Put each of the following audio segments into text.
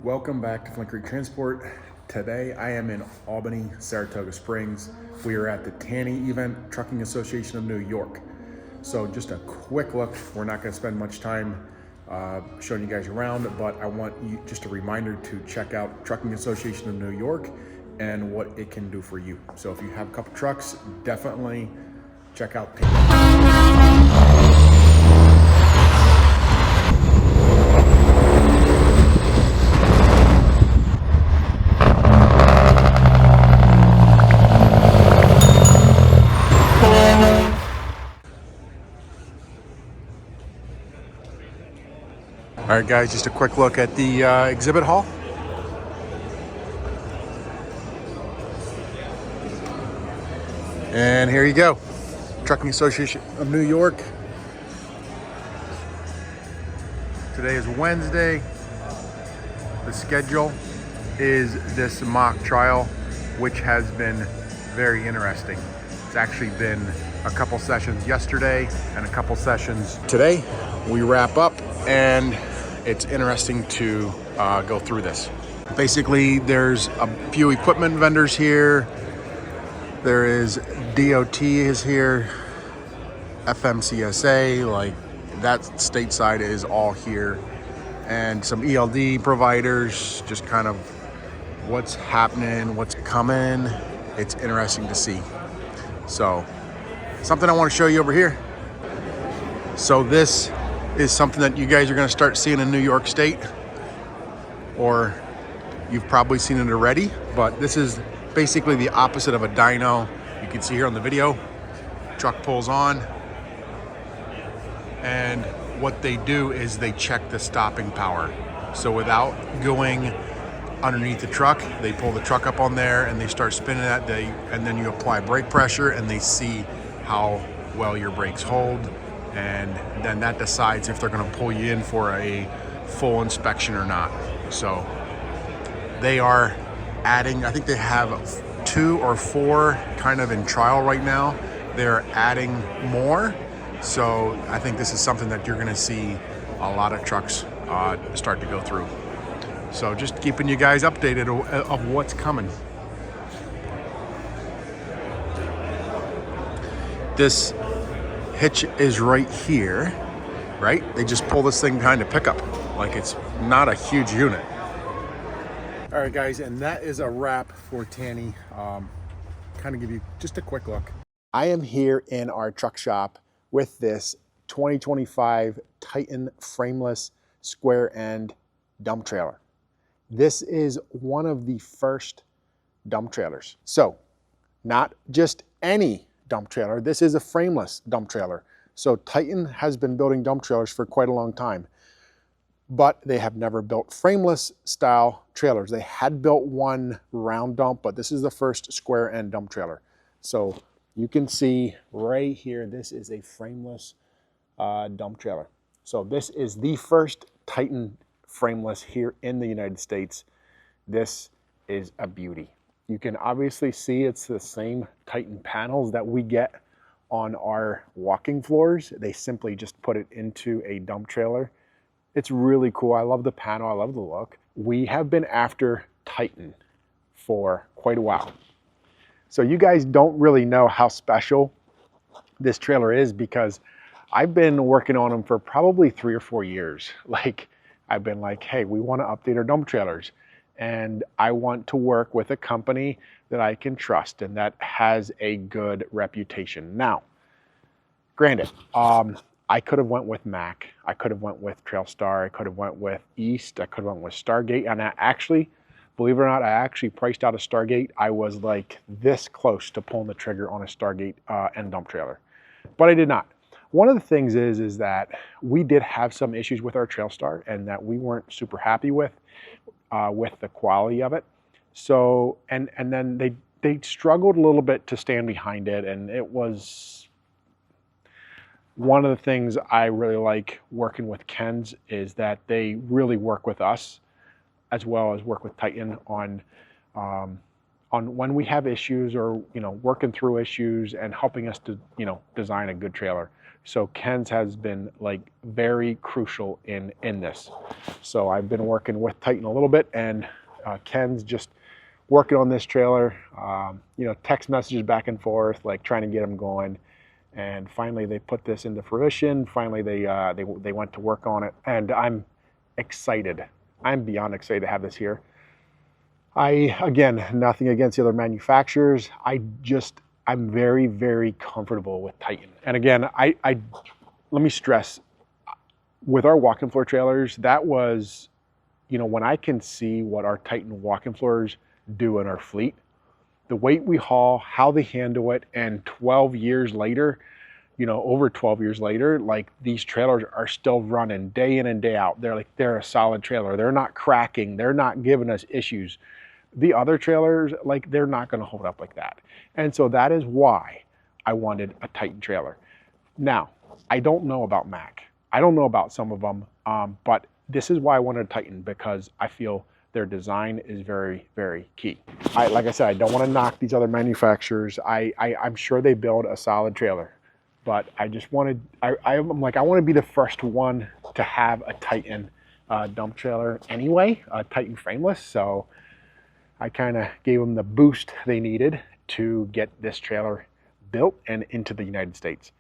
Welcome back to Flint Creek Transport. Today I am in Albany, Saratoga Springs. We are at the TANY event, Trucking Association of New York. So just a quick look. We're not going to spend much time showing you guys around, but I want you just a reminder to check out Trucking Association of New York and what it can do for you. So if you have a couple trucks, definitely check out TANY. All right, guys, just a quick look at the exhibit hall. And here you go, Trucking Association of New York. Today is Wednesday. The schedule is this mock trial, which has been very interesting. It's actually been a couple sessions yesterday and a couple sessions today. We wrap up, and it's interesting to go through this. Basically, there's a few equipment vendors here. There is DOT is here, FMCSA, like that stateside is all here, and some ELD providers, just kind of what's happening, what's coming. It's interesting to see. So something I want to show you over here. So this is something that you guys are going to start seeing in New York State, or you've probably seen it already, but this is basically the opposite of a dyno. You can see here on the video, truck pulls on, and what they do is they check the stopping power. So without going underneath the truck, they pull the truck up on there and they start spinning that, and then you apply brake pressure and they see how well your brakes hold, and then that decides if they're going to pull you in for a full inspection or not. So they are adding, I think they have 2 or 4 kind of in trial right now. They're adding more. So I think this is something that you're going to see a lot of trucks start to go through. So just keeping you guys updated of what's coming. This hitch is right here, right? They just pull this thing behind a pickup. Like, it's not a huge unit. All right, guys, and that is a wrap for TANY. Kind of give you just a quick look. I am here in our truck shop with this 2025 Titan frameless square end dump trailer. This is one of the first dump trailers. So not just any dump trailer, this is a frameless dump trailer. So Titan has been building dump trailers for quite a long time, but they have never built frameless style trailers. They had built one round dump, but this is the first square end dump trailer. So you can see right here, this is a frameless dump trailer. So this is the first Titan frameless here in the United States. This is a beauty. You can obviously see it's the same Titan panels that we get on our walking floors. They simply just put it into a dump trailer. It's really cool. I love the panel. I love the look. We have been after Titan for quite a while. So you guys don't really know how special this trailer is, because I've been working on them for probably 3 or 4 years. Like, I've been like, hey, we want to update our dump trailers, and I want to work with a company that I can trust and that has a good reputation. Now, granted, I could have went with Mac, I could have went with Trailstar, I could have went with East, I could have went with Stargate, and I actually, believe it or not, I actually priced out a Stargate. I was like this close to pulling the trigger on a Stargate end dump trailer, but I did not. One of the things is that we did have some issues with our Trailstar, and that we weren't super happy with the quality of it. So, and then they struggled a little bit to stand behind it, and it was one of the things I really like working with Ken's is that they really work with us as well as work with Titan on when we have issues, or working through issues and helping us to design a good trailer. So Ken's has been like very crucial in this. So I've been working with Titan a little bit, and Ken's just working on this trailer, you know, text messages back and forth, like trying to get them going. And finally they put this into fruition. Finally they went to work on it, and I'm excited. I'm beyond excited to have this here. Again, nothing against the other manufacturers. I'm very, very comfortable with Titan. And again, let me stress, with our walk-in floor trailers, that was, you know, when I can see what our Titan walk-in floors do in our fleet, the weight we haul, how they handle it, and 12 years later, you know, over 12 years later, like these trailers are still running day in and day out. They're a solid trailer. They're not cracking. They're not giving us issues. The other trailers, like, they're not going to hold up like that. And so that is why I wanted a Titan trailer. Now, I don't know about Mac. I don't know about some of them, but this is why I wanted a Titan, because I feel their design is very, very key. Like I said, I don't want to knock these other manufacturers. I'm sure they build a solid trailer, but I just wanted, I'm like, I want to be the first one to have a Titan dump trailer anyway, a Titan frameless. So I kind of gave them the boost they needed to get this trailer built and into the United States.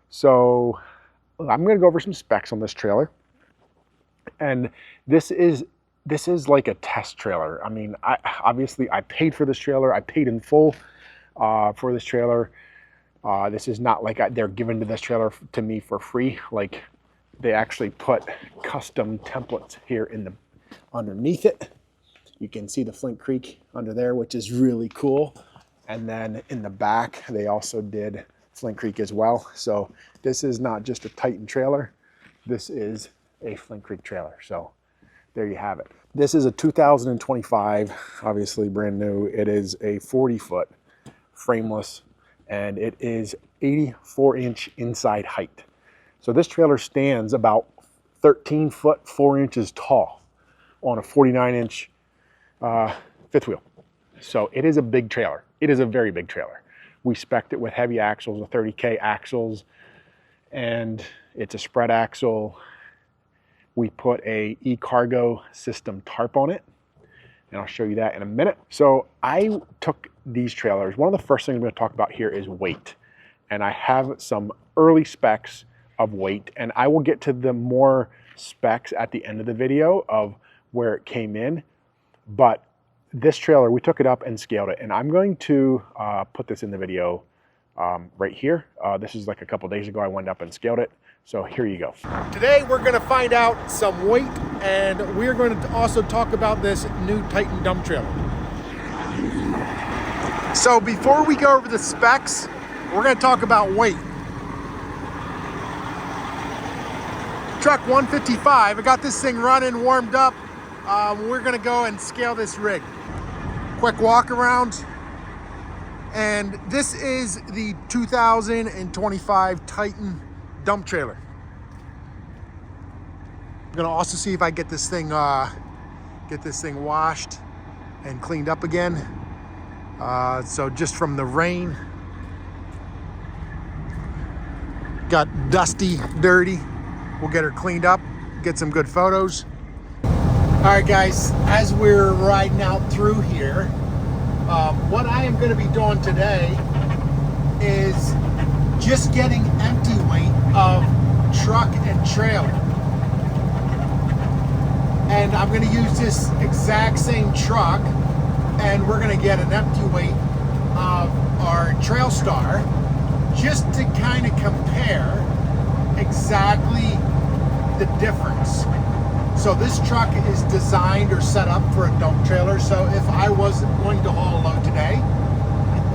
So I'm going to go over some specs on this trailer. And this is like a test trailer. I mean, obviously I paid for this trailer. I paid in full for this trailer. This is not like they're giving this trailer to me for free. Like, they actually put custom templates here underneath it. You can see the Flint Creek under there, which is really cool. And then in the back, they also did Flint Creek as well. So this is not just a Titan trailer. This is a Flint Creek trailer. So there you have it. This is a 2025, obviously brand new. It is a 40-foot frameless, and it is 84-inch inside height. So this trailer stands about 13 foot 4 inches tall on a 49-inch fifth wheel. So it is a big trailer. It is a very big trailer. We spec'd it with heavy axles, with 30K axles, and it's a spread axle. We put a e-cargo system tarp on it, and I'll show you that in a minute. So I took these trailers. One of the first things I'm going to talk about here is weight. And I have some early specs of weight, and I will get to the more specs at the end of the video of where it came in. But this trailer, we took it up and scaled it, and I'm going to put this in the video right here. This is like a couple days ago I went up and scaled it. So here you go. Today we're going to find out some weight, and we're going to also talk about this new Titan dump trailer. So before we go over the specs, we're going to talk about weight. Truck 155, I got this thing running, warmed up. We're going to go and scale this rig. Quick walk around. And this is the 2025 Titan dump trailer. I'm gonna also see if I get this thing washed and cleaned up again. So just from the rain, got dusty, dirty. We'll get her cleaned up, get some good photos. All right, guys, as we're riding out through here, what I am going to be doing today is just getting empty weight of truck and trailer. And I'm going to use this exact same truck, and we're going to get an empty weight of our Trail Star just to kind of compare exactly the difference. So this truck is designed or set up for a dump trailer. So if I was going to haul a load today,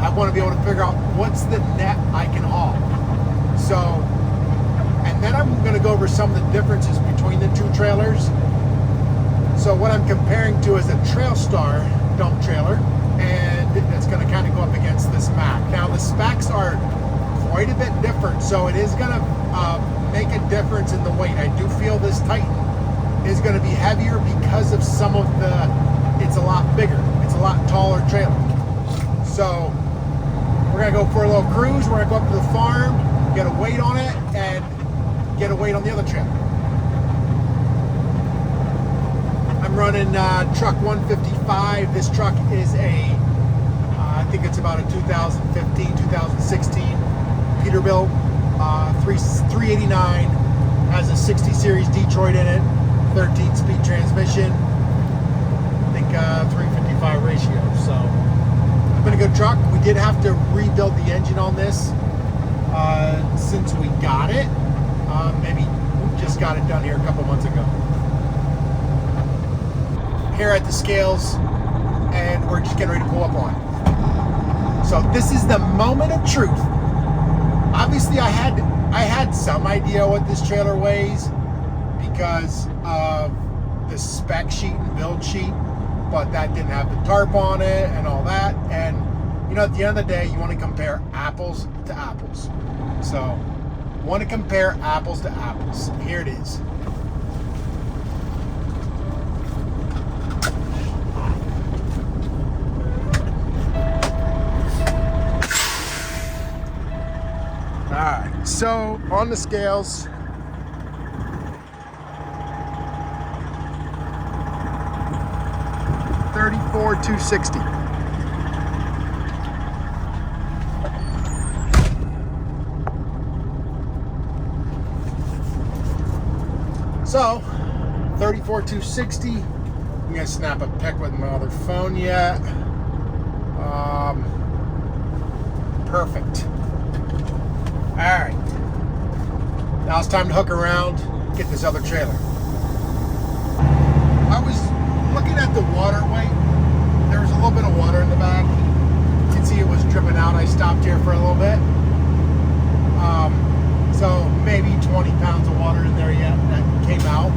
I want to be able to figure out what's the net I can haul. So, and then I'm going to go over some of the differences between the two trailers. So what I'm comparing to is a Trail Star dump trailer, and it's going to kind of go up against this Mac. Now the specs are quite a bit different, so it is going to make a difference in the weight. I do feel this Titan is going to be heavier because of some of it's a lot bigger. It's a lot taller trailer. So we're going to go for a little cruise. We're going to go up to the farm, get a weight on it, and get a weight on the other trailer. I'm running truck 155. This truck is I think it's about a 2015, 2016 Peterbilt 389. Has a 60 series Detroit in it, 13-speed transmission. I think 355 ratio. So it's been a good truck. We did have to rebuild the engine on this since we got it. Maybe we just got it done here a couple months ago. Here at the scales, and we're just getting ready to pull up on. So this is the moment of truth. Obviously, I had some idea what this trailer weighs because of the spec sheet and build sheet, but that didn't have the tarp on it and all that. And you know, at the end of the day, you want to compare apples to apples. So, want to compare apples to apples. Here it is. Alright, so on the scales, $34,260. So, $34,260. I'm gonna snap a pic with my other phone yet. Perfect. Alright, now it's time to hook around, get this other trailer. I was looking at the waterway. There was a little bit of water in the back. You can see it was dripping out. I stopped here for a little bit. So maybe 20 pounds of water in there yet that came out.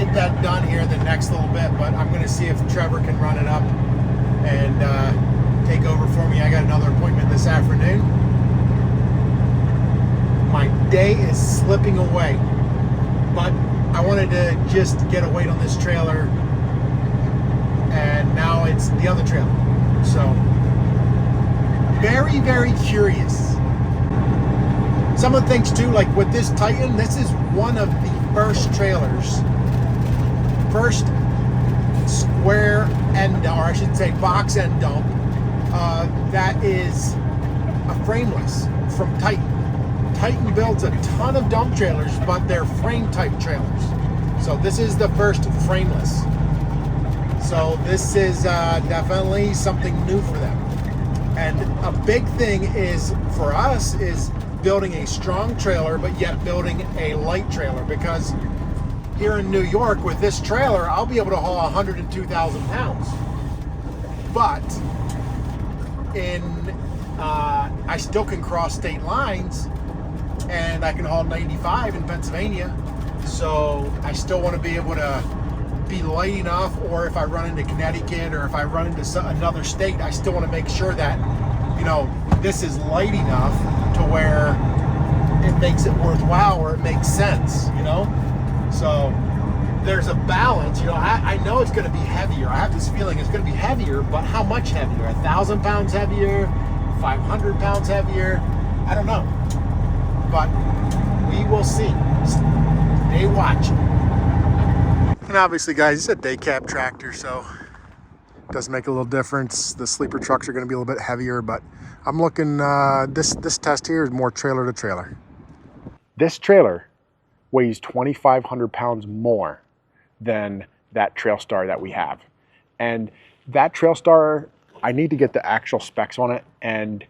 get that done here in the next little bit, but I'm going to see if Trevor can run it up and take over for me. I got another appointment this afternoon. My day is slipping away, but I wanted to just get a weight on this trailer, and now it's the other trailer. So very, very curious. Some of the things too, like with this Titan, this is one of the first trailers, first square end, or I should say box end dump, that is a frameless from Titan. Titan builds a ton of dump trailers, but they're frame type trailers. So this is the first frameless. So this is definitely something new for them. And a big thing is for us is building a strong trailer, but yet building a light trailer, because here in New York with this trailer, I'll be able to haul 102,000 pounds. But I still can cross state lines, and I can haul 95 in Pennsylvania. So I still want to be able to be light enough, or if I run into Connecticut or if I run into another state, I still want to make sure that, you know, this is light enough to where it makes it worthwhile, or it makes sense, you know? So there's a balance, you know. I know it's going to be heavier. I have this feeling it's going to be heavier, but how much heavier? 1,000 pounds heavier? 500 pounds heavier? I don't know. But we will see. Stay watching. And obviously, guys, it's a day cab tractor, so it does make a little difference. The sleeper trucks are going to be a little bit heavier, but I'm looking, this test here is more trailer to trailer. This trailer weighs 2,500 pounds more than that Trailstar that we have. And that Trailstar, I need to get the actual specs on it, and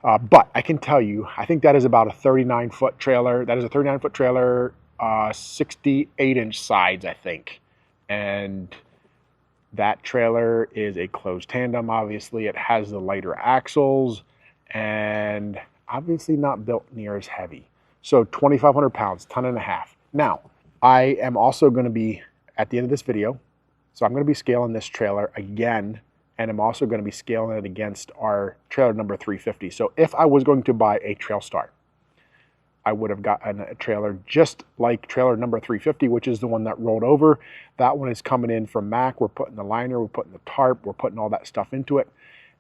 but I can tell you, I think that is about a 39-foot trailer. That is a 39-foot trailer, 68-inch sides, I think. And that trailer is a closed tandem, obviously. It has the lighter axles, and obviously not built near as heavy. So 2,500 pounds, ton and a half. Now, I am also going to be, at the end of this video, so I'm going to be scaling this trailer again, and I'm also going to be scaling it against our trailer number 350. So if I was going to buy a Trailstar, I would have gotten a trailer just like trailer number 350, which is the one that rolled over. That one is coming in from Mac. We're putting the liner, we're putting the tarp, we're putting all that stuff into it.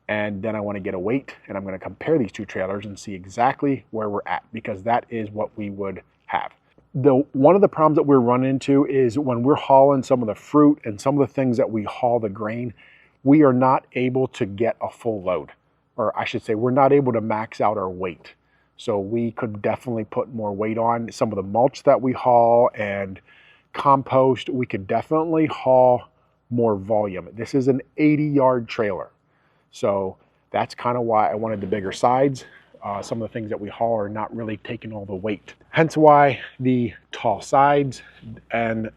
And then I want to get a weight, and I'm going to compare these two trailers and see exactly where we're at, because that is what we would have. One of the problems that we're running into is when we're hauling some of the fruit and some of the things that we haul the grain, we are not able to get a full load. Or I should say, we're not able to max out our weight. So we could definitely put more weight on some of the mulch that we haul and compost. We could definitely haul more volume. This is an 80-yard trailer. So that's kind of why I wanted the bigger sides. Some of the things that we haul are not really taking all the weight. Hence why the tall sides. And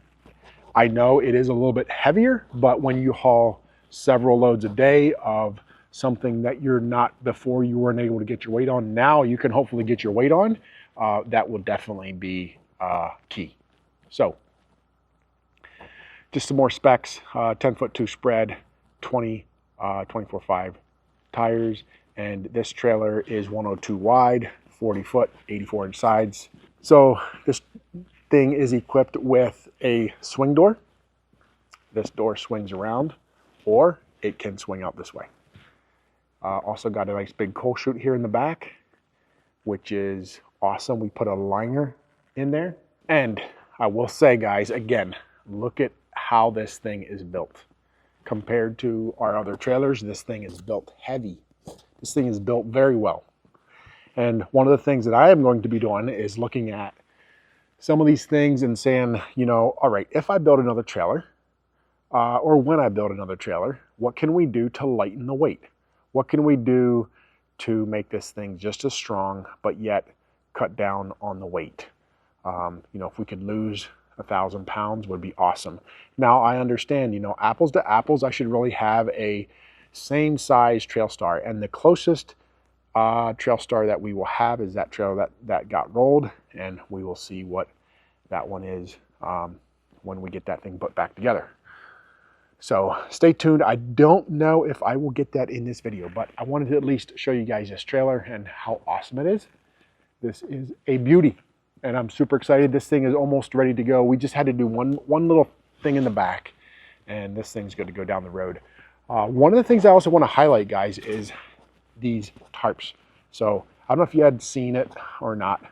I know it is a little bit heavier, but when you haul several loads a day of something that you're not, before you weren't able to get your weight on, now you can hopefully get your weight on, that will definitely be key. So just some more specs, 10-foot 2 spread, 24.5 tires, and this trailer is 102 wide, 40 foot, 84-inch sides. So this thing is equipped with a swing door. This door swings around, or it can swing out this way. Also got a nice big coal chute here in the back, which is awesome. We put a liner in there. And I will say, guys, again, look at how this thing is built. Compared to our other trailers, this thing is built heavy. This thing is built very well. And one of the things that I am going to be doing is looking at some of these things and saying, you know, all right, if I build another trailer, or when I build another trailer, what can we do to lighten the weight? What can we do to make this thing just as strong, but yet cut down on the weight? You know, if we could lose 1,000 pounds would be awesome. Now I understand, you know, apples to apples, I should really have a same size Trailstar, and the closest Trailstar that we will have is that trailer that got rolled, and we will see what that one is when we get that thing put back together. So stay tuned. I don't know if I will get that in this video, but I wanted to at least show you guys this trailer and how awesome it is. This is a beauty, and I'm super excited. This thing is almost ready to go. We just had to do one little thing in the back, and this thing's good to go down the road. One of the things I also want to highlight, guys, is these tarps. So I don't know if you had seen it or not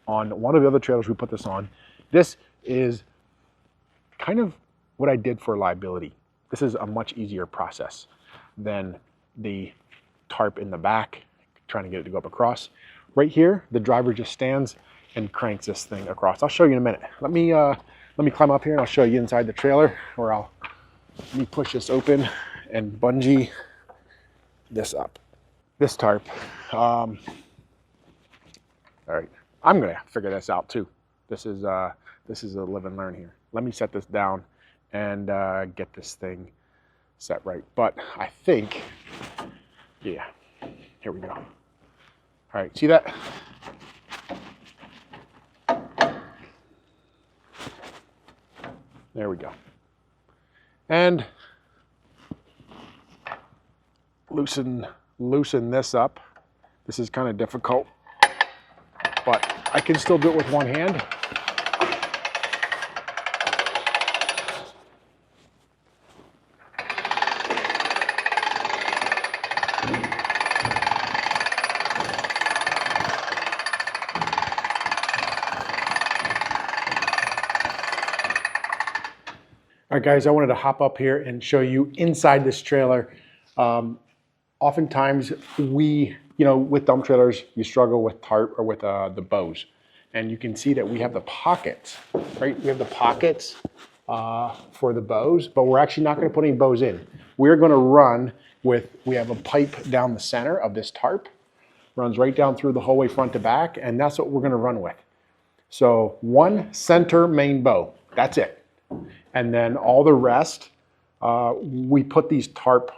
on one of the other trailers we put this on. This is kind of what I did for liability. This is a much easier process than the tarp in the back, trying to get it to go up across. Right here, the driver just stands and cranks this thing across. I'll show you in a minute. Let me climb up here and I'll show you inside the trailer, or let me push this open and bungee this up. This tarp, all right, I'm gonna figure this out too. This is a live and learn here. Let me set this down and get this thing set right. But I think, yeah, here we go. All right, see that? There we go. And loosen this up. This is kind of difficult, but I can still do it with one hand. All right, guys, I wanted to hop up here and show you inside this trailer. Oftentimes with dump trailers, you struggle with tarp or with the bows. And you can see that we have the pockets, right? We have the pockets for the bows, but we're actually not gonna put any bows in. We're gonna run we have a pipe down the center of this tarp, runs right down through the whole way front to back, and that's what we're gonna run with. So one center main bow, that's it. And then all the rest, we put these tarp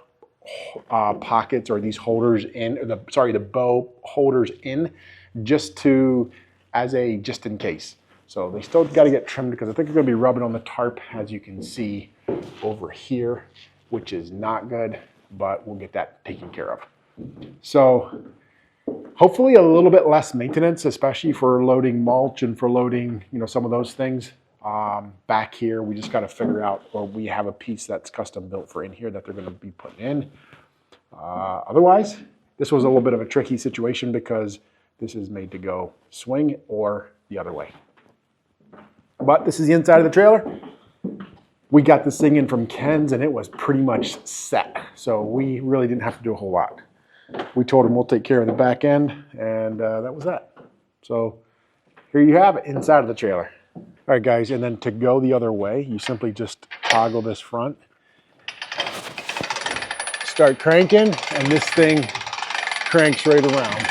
pockets or these holders in, the bow holders in, just in case. So they still got to get trimmed because I think they're going to be rubbing on the tarp, as you can see over here, which is not good, but we'll get that taken care of. So hopefully a little bit less maintenance, especially for loading mulch and for loading, some of those things. Back here, we just got to figure out, or we have a piece that's custom built for in here that they're going to be putting in. Otherwise, this was a little bit of a tricky situation because this is made to go swing or the other way. But this is the inside of the trailer. We got this thing in from Ken's and it was pretty much set. So we really didn't have to do a whole lot. We told them we'll take care of the back end, and that was that. So here you have it inside of the trailer. All right, guys, and then to go the other way, you simply just toggle this front, start cranking, and this thing cranks right around.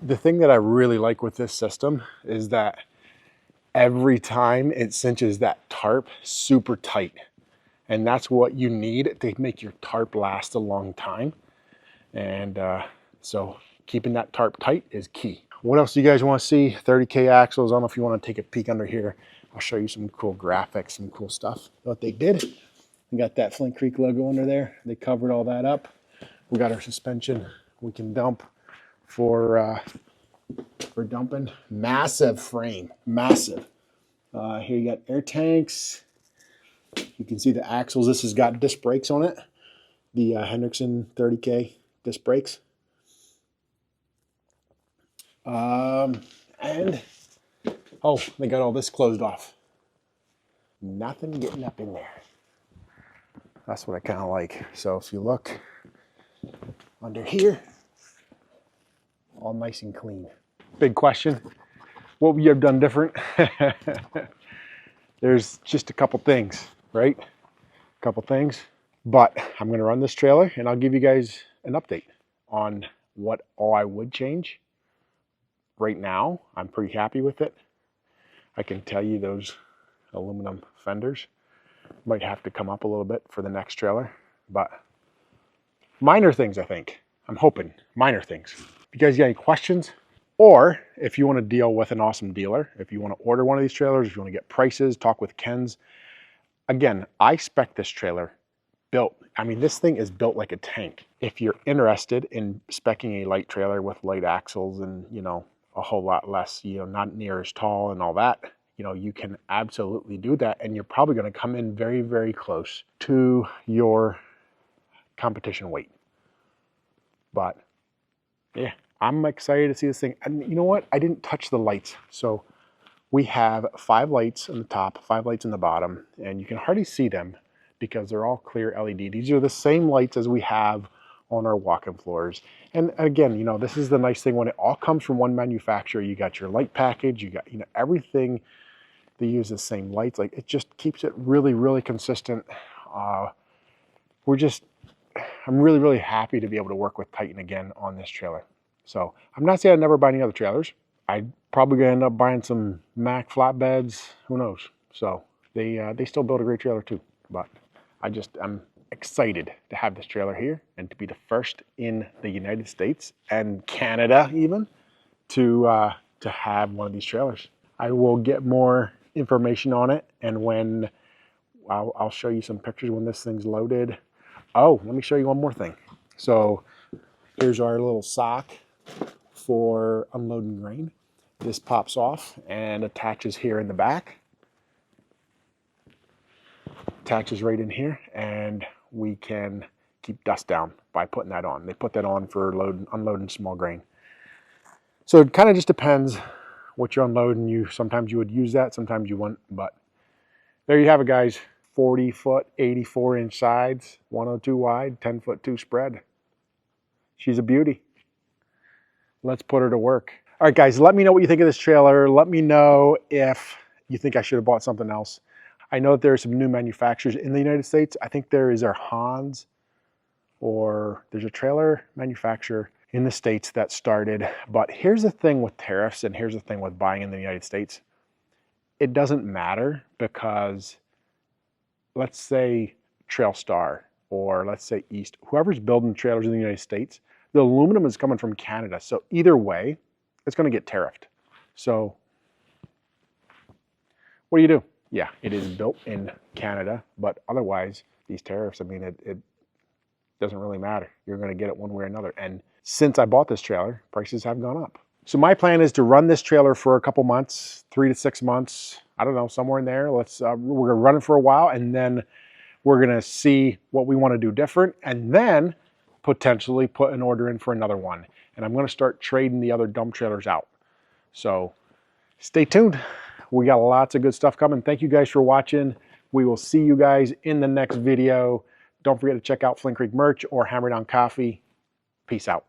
The thing that I really like with this system is that every time it cinches that tarp super tight. And that's what you need to make your tarp last a long time. And so keeping that tarp tight is key. What else do you guys want to see? 30K axles. I don't know if you want to take a peek under here. I'll show you some cool graphics, some cool stuff. What they did. We got that Flint Creek logo under there. They covered all that up. We got our suspension. We can dump for dumping. Massive frame, massive. Here you got air tanks. You can see the axles. This has got disc brakes on it. The Hendrickson 30K disc brakes. And oh, they got all this closed off. Nothing getting up in there. That's what I kind of like. So if you look under here, all nice and clean. Big question, what would you have done different? There's just a couple things, right? A couple things, but I'm gonna run this trailer and I'll give you guys an update on what all I would change. Right now, I'm pretty happy with it. I can tell you those aluminum fenders might have to come up a little bit for the next trailer, but minor things, I think. I'm hoping minor things. If you guys got any questions, or if you want to deal with an awesome dealer, if you want to order one of these trailers, if you want to get prices, talk with Ken's. Again, I spec this trailer built. I mean, this thing is built like a tank. If you're interested in speccing a light trailer with light axles and, you know, a whole lot less, you know, not near as tall and all that, you know, you can absolutely do that. And you're probably going to come in very, very close to your competition weight. But yeah, I'm excited to see this thing. And you know what? I didn't touch the lights. So we have 5 lights on the top, 5 lights on the bottom, and you can hardly see them because they're all clear LED. These are the same lights as we have on our walk-in floors. And again, you know, this is the nice thing when it all comes from one manufacturer. You got your light package, you got, you know, everything. They use the same lights. Like, it just keeps it really, really consistent. I'm really, really happy to be able to work with Titan again on this trailer. So I'm not saying I'd never buy any other trailers. I'd probably gonna end up buying some Mack flatbeds. Who knows? So they still build a great trailer too. But I'm excited to have this trailer here and to be the first in the United States and Canada even to have one of these trailers. I will get more information on it, and when I'll show you some pictures when this thing's loaded. Oh, let me show you one more thing. So here's our little sock for unloading grain. This pops off and attaches here in the back. Attaches right in here, and we can keep dust down by putting that on. They put that on for unloading small grain. So it kind of just depends what you're unloading. Sometimes you would use that, sometimes you wouldn't, but there you have it, guys. 40-foot, 84-inch sides, 102 wide, 10-foot 2 spread. She's a beauty. Let's put her to work. All right, guys, let me know what you think of this trailer. Let me know if you think I should have bought something else. I know that there are some new manufacturers in the United States. I think there is our Hans, or there's a trailer manufacturer in the States that started. But here's the thing with tariffs, and here's the thing with buying in the United States. It doesn't matter, because let's say Trailstar, or let's say East, whoever's building trailers in the United States, the aluminum is coming from Canada. So either way, it's going to get tariffed. So what do? Yeah, it is built in Canada, but otherwise, these tariffs, I mean, it doesn't really matter. You're going to get it one way or another. And since I bought this trailer, prices have gone up. So my plan is to run this trailer for a couple months, 3 to 6 months. I don't know, somewhere in there. We're going to run it for a while, and then we're going to see what we want to do different, and then potentially put an order in for another one. And I'm going to start trading the other dump trailers out. So stay tuned. We got lots of good stuff coming. Thank you guys for watching. We will see you guys in the next video. Don't forget to check out Flint Creek merch or Hammer Down Coffee. Peace out.